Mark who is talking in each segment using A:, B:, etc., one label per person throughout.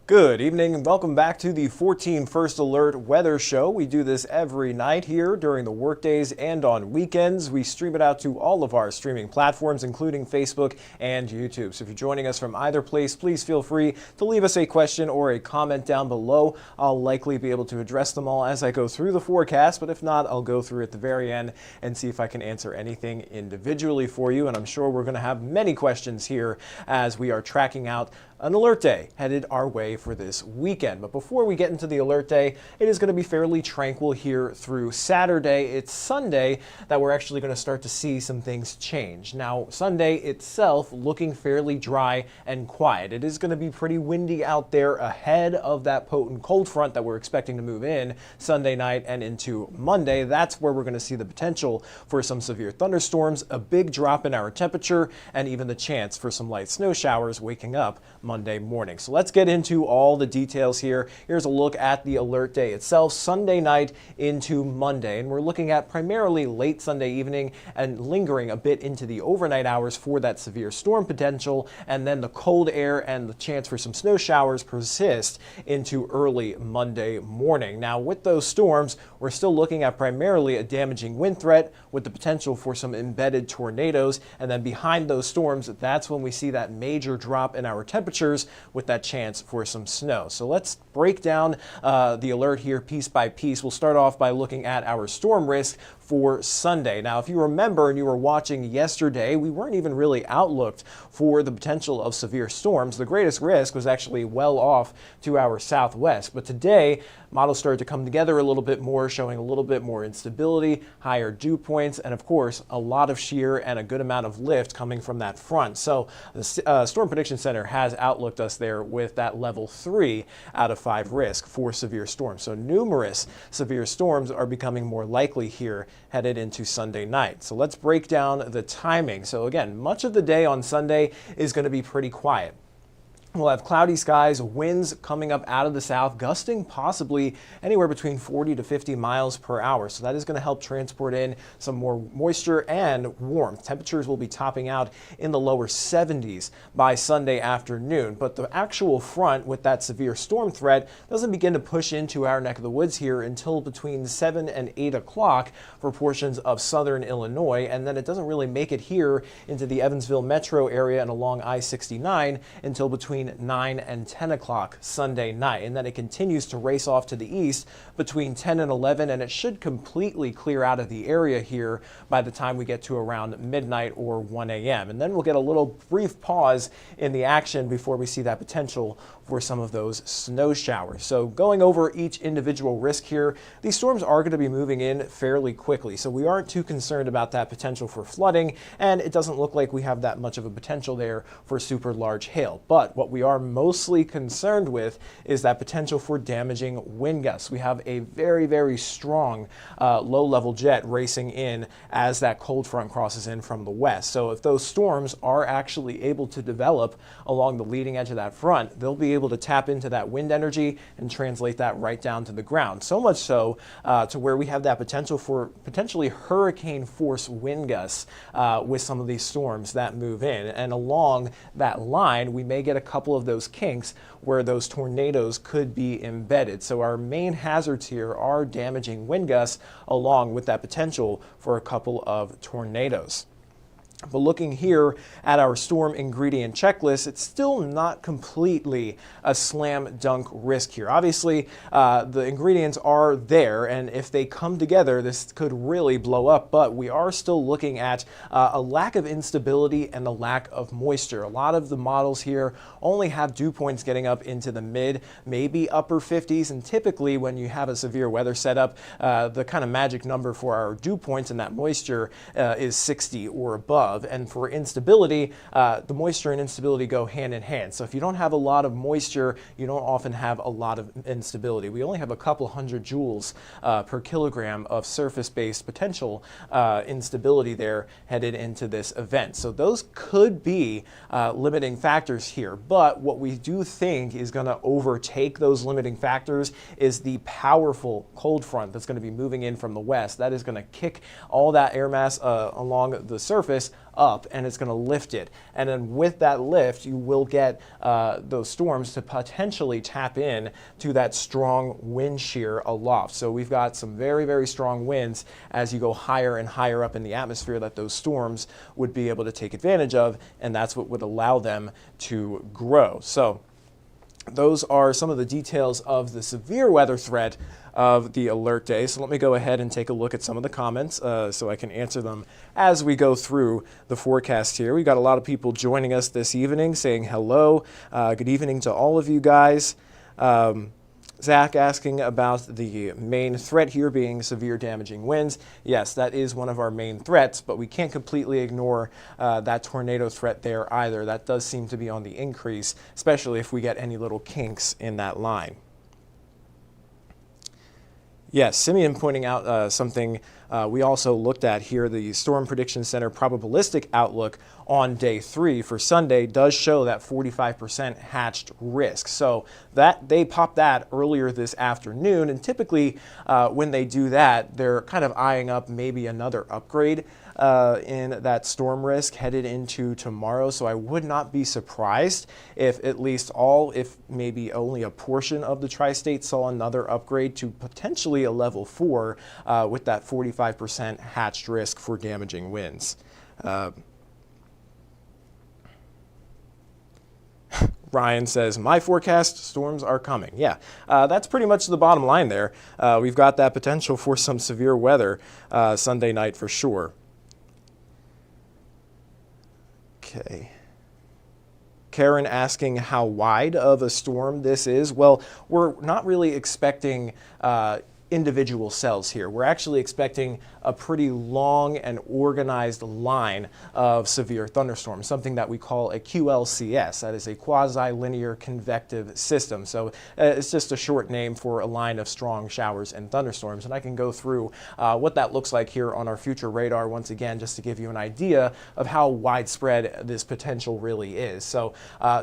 A: Good evening and welcome back to the 14 First Alert Weather Show. We do this every night here during the workdays and on weekends. We stream it out to all of our streaming platforms, including Facebook and YouTube. So if you're joining us from either place, please feel free to leave us a question or a comment down below. I'll likely be able to address them all as I go through the forecast, but if not, I'll go through at the very end and see if I can answer anything individually for you. And I'm sure we're going to have many questions here as we are tracking out an alert day headed our way for this weekend. But before we get into the alert day, it is going to be fairly tranquil here through Saturday. It's Sunday that we're actually going to start to see some things change. Now, Sunday itself looking fairly dry and quiet. It is going to be pretty windy out there ahead of that potent cold front that we're expecting to move in Sunday night and into Monday. That's where we're going to see the potential for some severe thunderstorms, a big drop in our temperature, and even the chance for some light snow showers waking up Monday morning. So let's get into all the details here. Here's a look at the alert day itself, Sunday night into Monday. And we're looking at primarily late Sunday evening and lingering a bit into the overnight hours for that severe storm potential. And then the cold air and the chance for some snow showers persist into early Monday morning. Now, with those storms, we're still looking at primarily a damaging wind threat with the potential for some embedded tornadoes. And then behind those storms, that's when we see that major drop in our temperature with that chance for some snow. So let's break down the alert here piece by piece. We'll start off by looking at our storm risk for Sunday. Now, if you remember and you were watching yesterday, we weren't even really outlooked for the potential of severe storms. The greatest risk was actually well off to our southwest. But today, models started to come together a little bit more, showing a little bit more instability, higher dew points, and of course, a lot of shear and a good amount of lift coming from that front. So the Storm Prediction Center has outlooked us there with that level 3 out of 5 risk for severe storms. So numerous severe storms are becoming more likely here headed into Sunday night. So let's break down the timing. So again, much of the day on Sunday is going to be pretty quiet. We'll have cloudy skies, winds coming up out of the south, gusting possibly anywhere between 40 to 50 miles per hour. So that is going to help transport in some more moisture and warmth. Temperatures will be topping out in the lower 70s by Sunday afternoon. But the actual front with that severe storm threat doesn't begin to push into our neck of the woods here until between 7 and 8 o'clock for portions of southern Illinois. And then it doesn't really make it here into the Evansville metro area and along I-69 until between 9 and 10 o'clock Sunday night. And then it continues to race off to the east between 10 and 11, and it should completely clear out of the area here by the time we get to around midnight or 1 a.m. And then we'll get a little brief pause in the action before we see that potential for some of those snow showers. So going over each individual risk here, these storms are going to be moving in fairly quickly. So we aren't too concerned about that potential for flooding, and it doesn't look like we have that much of a potential there for super large hail. But what we are mostly concerned with is that potential for damaging wind gusts. We have a very, very strong low-level jet racing in as that cold front crosses in from the west. So if those storms are actually able to develop along the leading edge of that front, they'll be able to tap into that wind energy and translate that right down to the ground. So much so to where we have that potential for potentially hurricane force wind gusts with some of these storms that move in. And along that line, we may get a couple of those kinks where those tornadoes could be embedded. So our main hazards here are damaging wind gusts along with that potential for a couple of tornadoes. But looking here at our storm ingredient checklist, it's still not completely a slam dunk risk here. Obviously, the ingredients are there, and if they come together, this could really blow up. But we are still looking at a lack of instability and a lack of moisture. A lot of the models here only have dew points getting up into the mid, maybe upper 50s. And typically, when you have a severe weather setup, the kind of magic number for our dew points and that moisture is 60 or above. And for instability, the moisture and instability go hand in hand. So if you don't have a lot of moisture, you don't often have a lot of instability. We only have a couple hundred joules per kilogram of surface-based potential instability there headed into this event. So those could be limiting factors here. But what we do think is going to overtake those limiting factors is the powerful cold front that's going to be moving in from the west. That is going to kick all that air mass along the surface up and it's going to lift it. And then with that lift, you will get those storms to potentially tap in to that strong wind shear aloft. So we've got some very, very strong winds as you go higher and higher up in the atmosphere that those storms would be able to take advantage of, and that's what would allow them to grow. So those are some of the details of the severe weather threat of the alert day. So let me go ahead and take a look at some of the comments so I can answer them as we go through the forecast here. We've got a lot of people joining us this evening saying hello. Good evening to all of you guys. Zach asking about the main threat here being severe damaging winds. Yes, that is one of our main threats, but we can't completely ignore that tornado threat there either. That does seem to be on the increase, especially if we get any little kinks in that line. Yes, Simeon pointing out something we also looked at here. The Storm Prediction Center probabilistic outlook on day 3 for Sunday does show that 45% hatched risk. So that they popped that earlier this afternoon, and typically when they do that, they're kind of eyeing up maybe another upgrade in that storm risk headed into tomorrow. So I would not be surprised if at least if maybe only a portion of the tri-state saw another upgrade to potentially a level 4 with that 45% hatched risk for damaging winds. Ryan says, my forecast, storms are coming. Yeah, that's pretty much the bottom line there. We've got that potential for some severe weather Sunday night for sure. Okay. Karen asking how wide of a storm this is. Well, we're not really expecting individual cells here. We're actually expecting a pretty long and organized line of severe thunderstorms, something that we call a QLCS. That is a quasi-linear convective system. So it's just a short name for a line of strong showers and thunderstorms. And I can go through what that looks like here on our future radar once again, just to give you an idea of how widespread this potential really is. So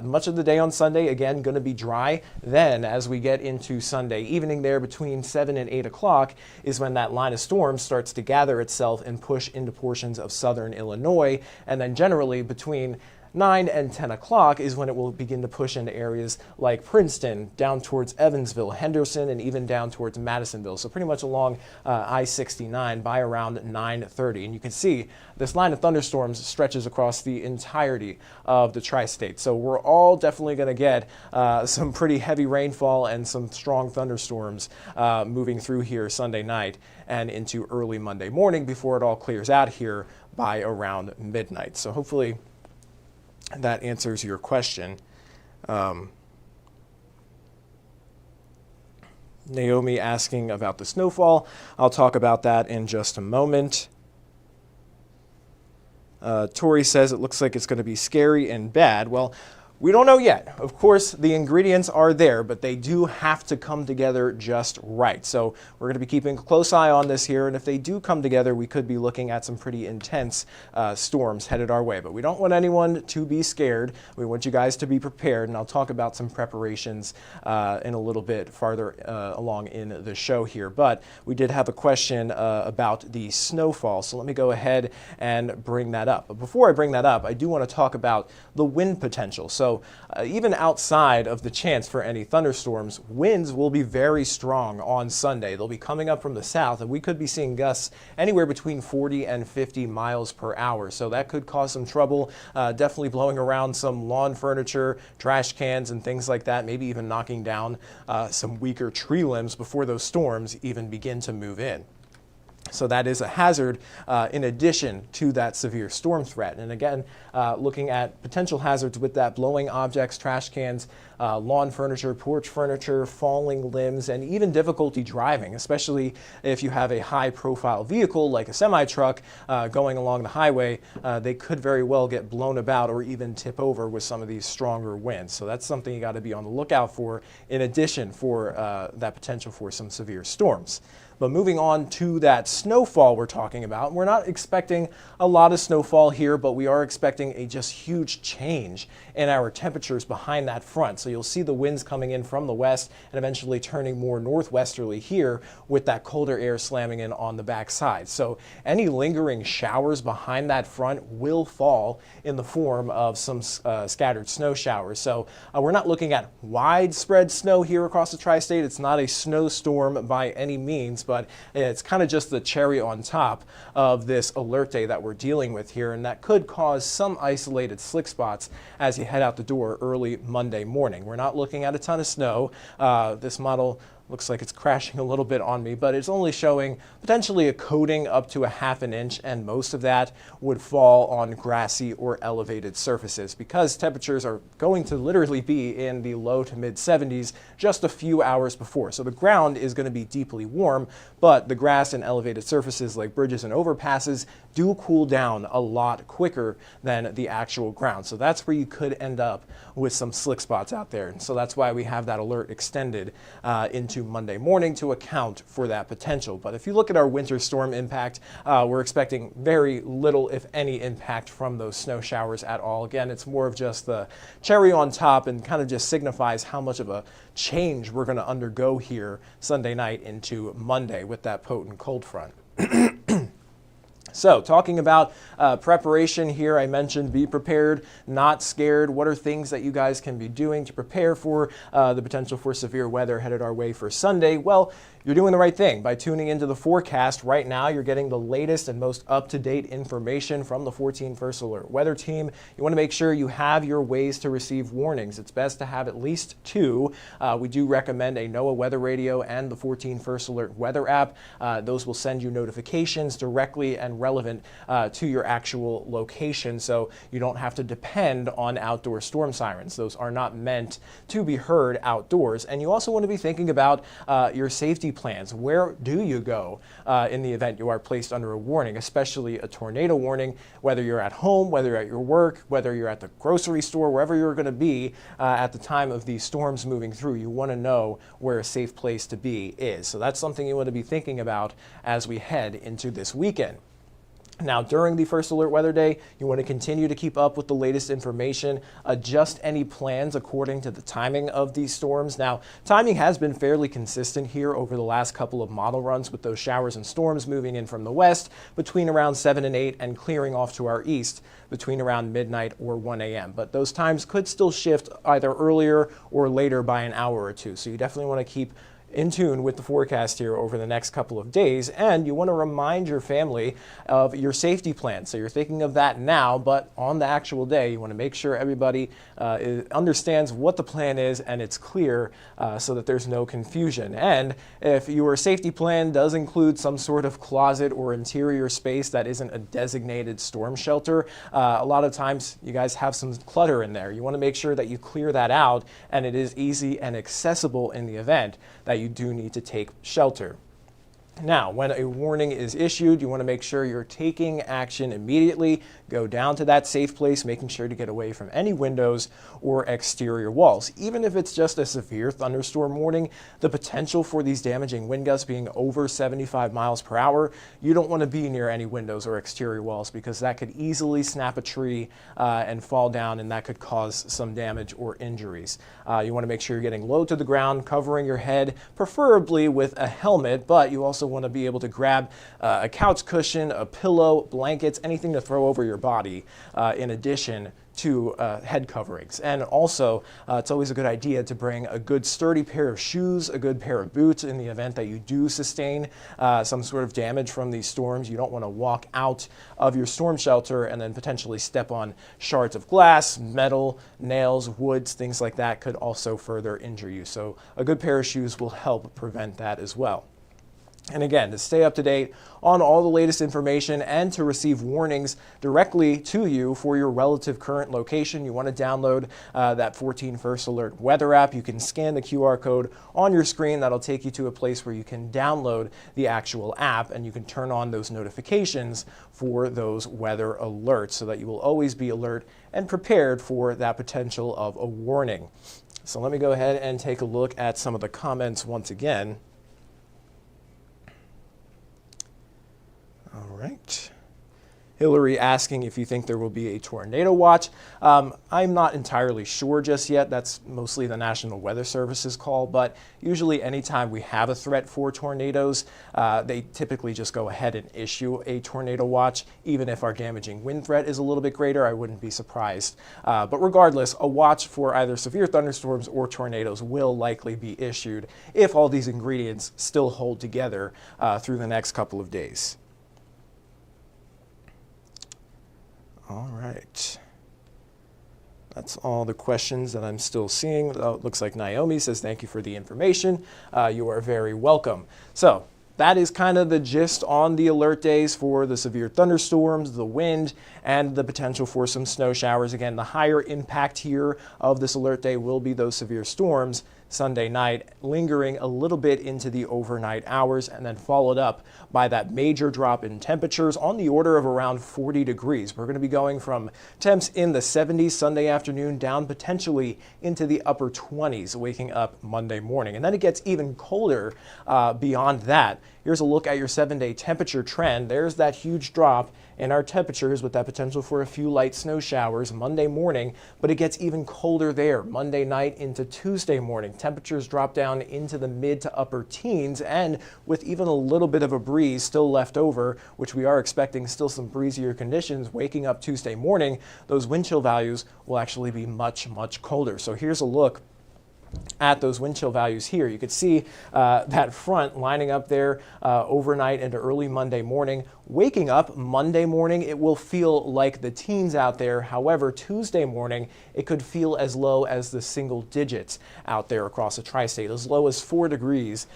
A: much of the day on Sunday, again, going to be dry. Then as we get into Sunday evening there between 7 and 8 o'clock is when that line of storms starts to gather itself and push into portions of southern Illinois. And then generally between 9 and 10 o'clock is when it will begin to push into areas like Princeton, down towards Evansville, Henderson, and even down towards Madisonville. So pretty much along I-69 by around 9:30. And you can see this line of thunderstorms stretches across the entirety of the tri-state. So we're all definitely going to get some pretty heavy rainfall and some strong thunderstorms moving through here Sunday night and into early Monday morning before it all clears out here by around midnight. So hopefully that answers your question. Naomi asking about the snowfall. I'll talk about that in just a moment. Tori says it looks like it's going to be scary and bad. Well, we don't know yet. Of course, the ingredients are there, but they do have to come together just right. So we're going to be keeping a close eye on this here, and if they do come together, we could be looking at some pretty intense storms headed our way. But we don't want anyone to be scared. We want you guys to be prepared, and I'll talk about some preparations in a little bit farther along in the show here. But we did have a question about the snowfall, so let me go ahead and bring that up. But before I bring that up, I do want to talk about the wind potential. So even outside of the chance for any thunderstorms, winds will be very strong on Sunday. They'll be coming up from the south, and we could be seeing gusts anywhere between 40 and 50 miles per hour. So that could cause some trouble, definitely blowing around some lawn furniture, trash cans, and things like that, maybe even knocking down some weaker tree limbs before those storms even begin to move in. So that is a hazard in addition to that severe storm threat. And again, looking at potential hazards with that: blowing objects, trash cans, lawn furniture, porch furniture, falling limbs, and even difficulty driving, especially if you have a high-profile vehicle like a semi-truck going along the highway. They could very well get blown about or even tip over with some of these stronger winds. So that's something you got to be on the lookout for, in addition for that potential for some severe storms. But moving on to that snowfall we're talking about, we're not expecting a lot of snowfall here, but we are expecting a just huge change in our temperatures behind that front. So you'll see the winds coming in from the west and eventually turning more northwesterly here with that colder air slamming in on the backside. So any lingering showers behind that front will fall in the form of some scattered snow showers. So we're not looking at widespread snow here across the tri-state. It's not a snowstorm by any means, but it's kind of just the cherry on top of this alert day that we're dealing with here, and that could cause some isolated slick spots as you head out the door early Monday morning. We're not looking at a ton of snow. This model looks like it's crashing a little bit on me, but it's only showing potentially a coating up to a ½ inch, and most of that would fall on grassy or elevated surfaces because temperatures are going to literally be in the low to mid 70s just a few hours before. So the ground is going to be deeply warm, but the grass and elevated surfaces like bridges and overpasses do cool down a lot quicker than the actual ground. So that's where you could end up with some slick spots out there. And so that's why we have that alert extended into Monday morning to account for that potential. But if you look at our winter storm impact, we're expecting very little, if any, impact from those snow showers at all. Again, it's more of just the cherry on top and kind of just signifies how much of a change we're going to undergo here Sunday night into Monday with that potent cold front. So talking about preparation here, I mentioned be prepared, not scared. What are things that you guys can be doing to prepare for the potential for severe weather headed our way for Sunday? Well, you're doing the right thing by tuning into the forecast. Right now, you're getting the latest and most up-to-date information from the 14 First Alert Weather Team. You want to make sure you have your ways to receive warnings. It's best to have at least two. We do recommend a NOAA Weather Radio and the 14 First Alert Weather app. Those will send you notifications directly and relevant to your actual location, so you don't have to depend on outdoor storm sirens. Those are not meant to be heard outdoors. And you also want to be thinking about your safety plans. Where do you go in the event you are placed under a warning, especially a tornado warning, whether you're at home, whether you're at your work, whether you're at the grocery store, wherever you're going to be at the time of these storms moving through. You want to know where a safe place to be is. So that's something you want to be thinking about as we head into this weekend. Now, during the First Alert Weather Day, you want to continue to keep up with the latest information, adjust any plans according to the timing of these storms. Now, timing has been fairly consistent here over the last couple of model runs with those showers and storms moving in from the west between around 7 and 8 and clearing off to our east between around midnight or 1 a.m. But those times could still shift either earlier or later by an hour or two. So you definitely want to keep in tune with the forecast here over the next couple of days, and you want to remind your family of your safety plan. So you're thinking of that now, but on the actual day, you want to make sure everybody understands what the plan is and it's clear so that there's no confusion. And if your safety plan does include some sort of closet or interior space that isn't a designated storm shelter, a lot of times you guys have some clutter in there. You want to make sure that you clear that out and it is easy and accessible in the event that you do need to take shelter. Now, when a warning is issued, you want to make sure you're taking action immediately. Go down to that safe place, making sure to get away from any windows or exterior walls. Even if it's just a severe thunderstorm warning, the potential for these damaging wind gusts being over 75 miles per hour, you don't want to be near any windows or exterior walls because that could easily snap a tree and fall down, and that could cause some damage or injuries. You want to make sure you're getting low to the ground, covering your head, preferably with a helmet, but you also want to be able to grab a couch cushion, a pillow, blankets, anything to throw over your body in addition to head coverings. And also, it's always a good idea to bring a good sturdy pair of shoes, a good pair of boots in the event that you do sustain some sort of damage from these storms. You don't want to walk out of your storm shelter and then potentially step on shards of glass, metal, nails, woods, things like that could also further injure you. So a good pair of shoes will help prevent that as well. And again, to stay up to date on all the latest information and to receive warnings directly to you for your relative current location, you want to download that 14 First Alert Weather app. You can scan the QR code on your screen. That'll take you to a place where you can download the actual app and you can turn on those notifications for those weather alerts so that you will always be alert and prepared for that potential of a warning. So let me go ahead and take a look at some of the comments once again. All right. Hillary asking if you think there will be a tornado watch. I'm not entirely sure just yet. That's mostly the National Weather Service's call, but usually anytime we have a threat for tornadoes, they typically just go ahead and issue a tornado watch. Even if our damaging wind threat is a little bit greater, I wouldn't be surprised. But regardless, a watch for either severe thunderstorms or tornadoes will likely be issued if all these ingredients still hold together through the next couple of days. All right. That's all the questions that I'm still seeing. Oh, it looks like Naomi says, thank you for the information. You are very welcome. So that is kind of the gist on the alert days for the severe thunderstorms, the wind, and the potential for some snow showers. Again, the higher impact here of this alert day will be those severe storms Sunday night, lingering a little bit into the overnight hours, and then followed up by that major drop in temperatures on the order of around 40 degrees. We're going to be going from temps in the 70s Sunday afternoon down potentially into the upper 20s, waking up Monday morning. And then it gets even colder beyond that. Here's a look at your 7-day temperature trend. There's that huge drop in our temperatures with that potential for a few light snow showers Monday morning, but it gets even colder there Monday night into Tuesday morning. Temperatures drop down into the mid to upper teens, and with even a little bit of a breeze still left over, which we are expecting still some breezier conditions waking up Tuesday morning, those wind chill values will actually be much, much colder. So here's a look at those wind chill values here. You could see that front lining up there overnight into early Monday morning. Waking up Monday morning, it will feel like the teens out there. However, Tuesday morning, it could feel as low as the single digits out there across the tri-state. As low as 4 degrees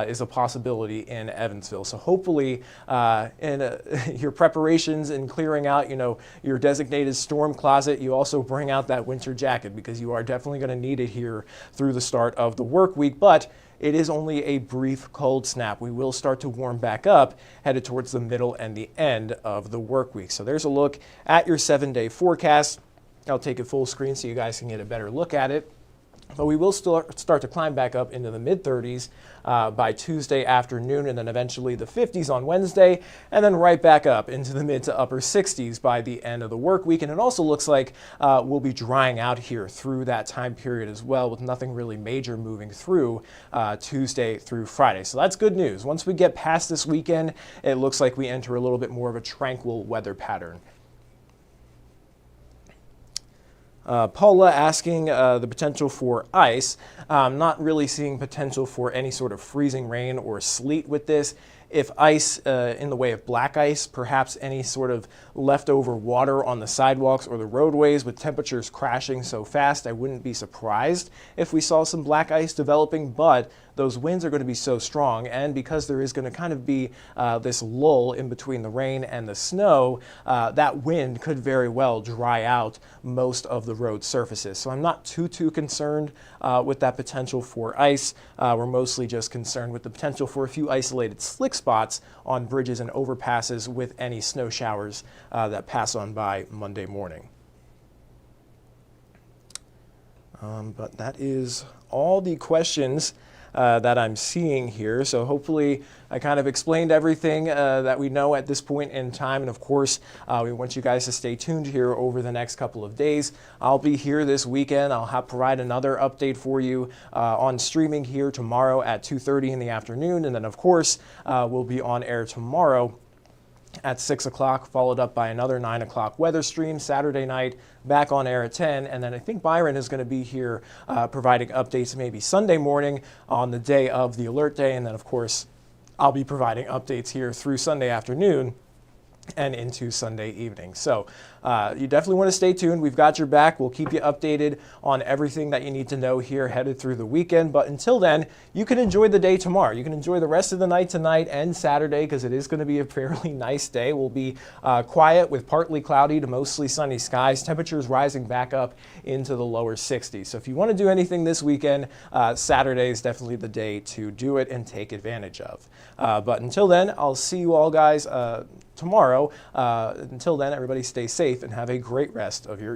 A: is a possibility in Evansville. So hopefully in your preparations in clearing out, your designated storm closet, you also bring out that winter jacket, because you are definitely going to need it here through the start of the work week. But it is only a brief cold snap. We will start to warm back up headed towards the middle and the end of the work week. So there's a look at your 7-day forecast. I'll take it full screen so you guys can get a better look at it. But we will start to climb back up into the mid-30s by Tuesday afternoon, and then eventually the 50s on Wednesday, and then right back up into the mid to upper 60s by the end of the work week. And it also looks like we'll be drying out here through that time period as well, with nothing really major moving through Tuesday through Friday. So that's good news. Once we get past this weekend, it looks like we enter a little bit more of a tranquil weather pattern. Paula asking the potential for ice. Not really seeing potential for any sort of freezing rain or sleet with this. If ice in the way of black ice, perhaps any sort of leftover water on the sidewalks or the roadways with temperatures crashing so fast, I wouldn't be surprised if we saw some black ice developing, but those winds are going to be so strong, and because there is going to kind of be this lull in between the rain and the snow, that wind could very well dry out most of the road surfaces. So I'm not too concerned with that potential for ice. We're mostly just concerned with the potential for a few isolated slick spots on bridges and overpasses with any snow showers that pass on by Monday morning. But that is all the questions that I'm seeing here. So hopefully I kind of explained everything that we know at this point in time. And of course, we want you guys to stay tuned here over the next couple of days. I'll be here this weekend. I'll provide another update for you on streaming here tomorrow at 2:30 in the afternoon. And then of course, we'll be on air tomorrow at 6 o'clock, followed up by another 9 o'clock weather stream Saturday night, back on air at 10. And then I think Byron is going to be here providing updates maybe Sunday morning on the day of the alert day. And then, of course, I'll be providing updates here through Sunday afternoon and into Sunday evening. So you definitely want to stay tuned. We've got your back. We'll keep you updated on everything that you need to know here headed through the weekend. But until then, you can enjoy the day tomorrow. You can enjoy the rest of the night tonight and Saturday, because it is going to be a fairly nice day. We'll be quiet with partly cloudy to mostly sunny skies. Temperatures rising back up into the lower 60s. So if you want to do anything this weekend, Saturday is definitely the day to do it and take advantage of. But until then, I'll see you all guys tomorrow. Until then, everybody stay safe and have a great rest of your